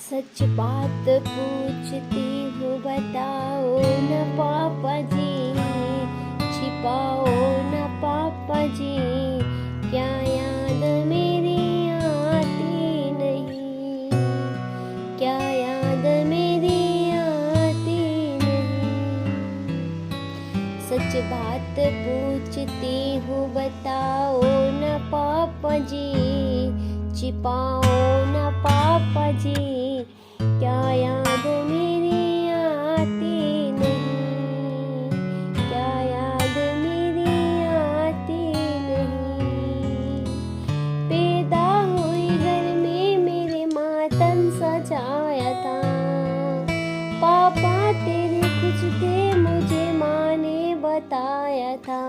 सच बात पूछती हूँ बताओ न पापा जी, छिपाओ न पापा जी, क्या याद मेरी आती नहीं, क्या याद मेरी आती नहीं। सच बात पूछती हूँ बताओ न पापा जी, छिपाओ न पापा जी, क्या याद मेरी आती नहीं, क्या याद मेरी आती नहीं। पैदा हुई घर में मेरे मातम सजाया था, पापा तेरे कुछ थे मुझे माँ ने बताया था।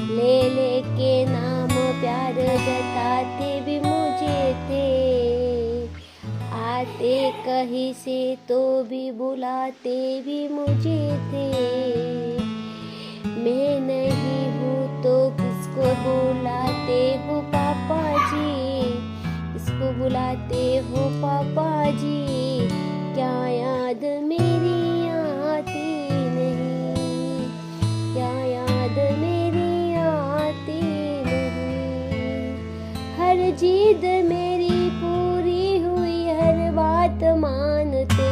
ले के नाम प्यार जताते भी मुझे थे, आते कहीं से तो भी बुलाते भी मुझे थे। मैं नहीं हूँ तो किसको बुलाते हो पापा जी, किसको बुलाते हो पापा जी, क्या याद मेरी आती नहीं, क्या याद मेरी आती नहीं। हर जिद मेरी पूरी हुई, हर बात मानते,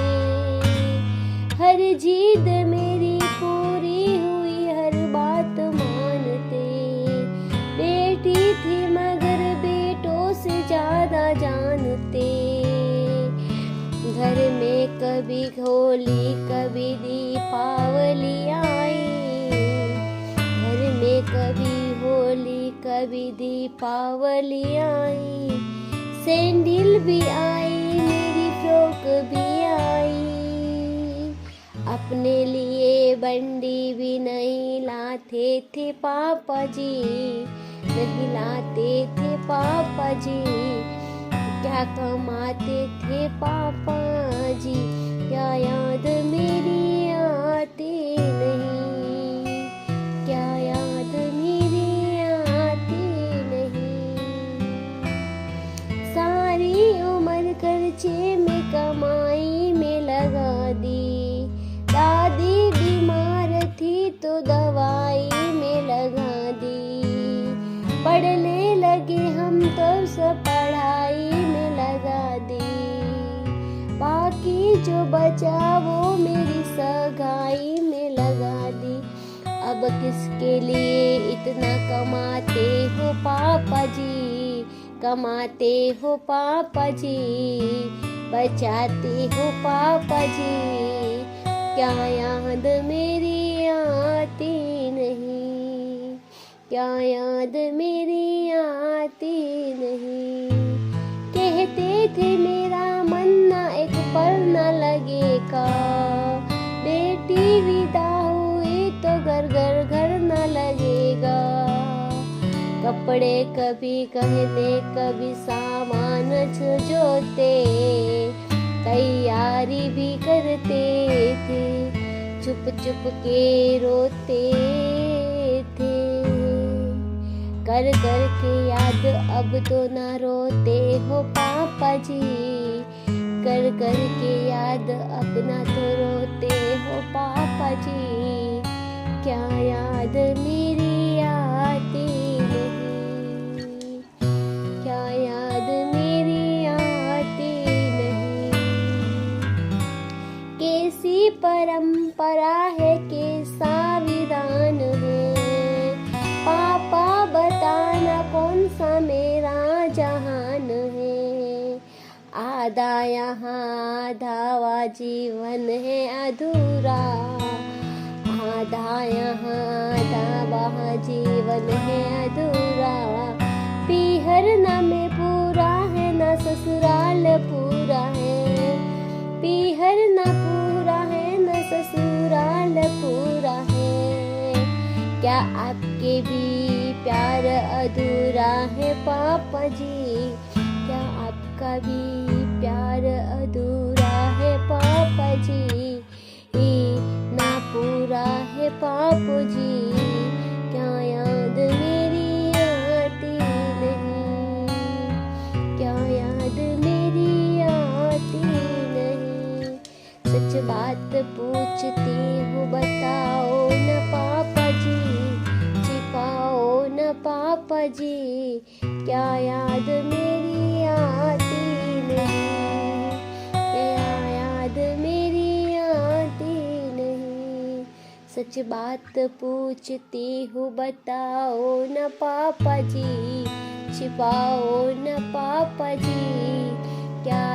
हर जिद मेरी पूरी हुई, हर बात मानते। बेटी थी मगर बेटों से ज्यादा जानते, घर में कभी होली कभी दीपावली आई, घर में कभी होली कभी दीपावली आई। सैंडल भी आई मेरी फ्रॉक भी आई, अपने लिए बंडी भी नहीं लाते थे पापा जी, नहीं लाते थे पापा जी, क्या कमाते थे पापा जी, क्या याद मेरी आती नहीं, क्या याद मेरी आती नहीं। सारी उम्र खर्चे में कमाई में लगा दी, दादी बीमार थी तो दवाई में लगा दी। पढ़ने लगे हम तो सब पढ़ाई में लगा दी, बाकी जो बचा वो मेरी सगाई में लगा दी। अब किसके लिए इतना कमाते हो पापा जी, कमाते हो पापा जी, बचाते हो पापा जी, क्या याद मेरी आती नहीं, क्या याद मेरी आती नहीं। कहते थे मेरा मन ना एक पल न लगेगा, बेटी विदा हुई तो घर घर घर न लगेगा। कपड़े कभी कहने कभी सामान जोते, तैयारी भी करते थे, चुप चुप के रोते थे। कर कर के याद अब तो ना रोते हो पापा जी, कर कर के याद अब ना तो रोते हो पापा जी, क्या याद मेरी आती नहीं, क्या याद मेरी आती नहीं। कैसी परंपरा है कैसा विधान है, पापा बताना कौन सा मेरा जहान है। आधा यहाँ आधा वहाँ जीवन है अधूरा, आधा यहाँ आधा वहाँ जीवन है अधूरा। पीहर न में पूरा है न ससुराल पूरा है, पीहर न पूरा है न ससुराल पूरा है। क्या आपके भी प्यार अधूरा है पापा जी, क्या आपका भी प्यार अधूरा है पापा जी, ना पूरा है पापा जी, क्या याद मेरी आती नहीं, क्या याद मेरी आती पूछती हूँ बताओ न पापा जी, छिपाओ न पापा जी, क्या याद मेरी आती नहीं, क्या याद मेरी आती नहीं। सच बात पूछती हूँ बताओ न पापा जी, छिपाओ न पापा जी, क्या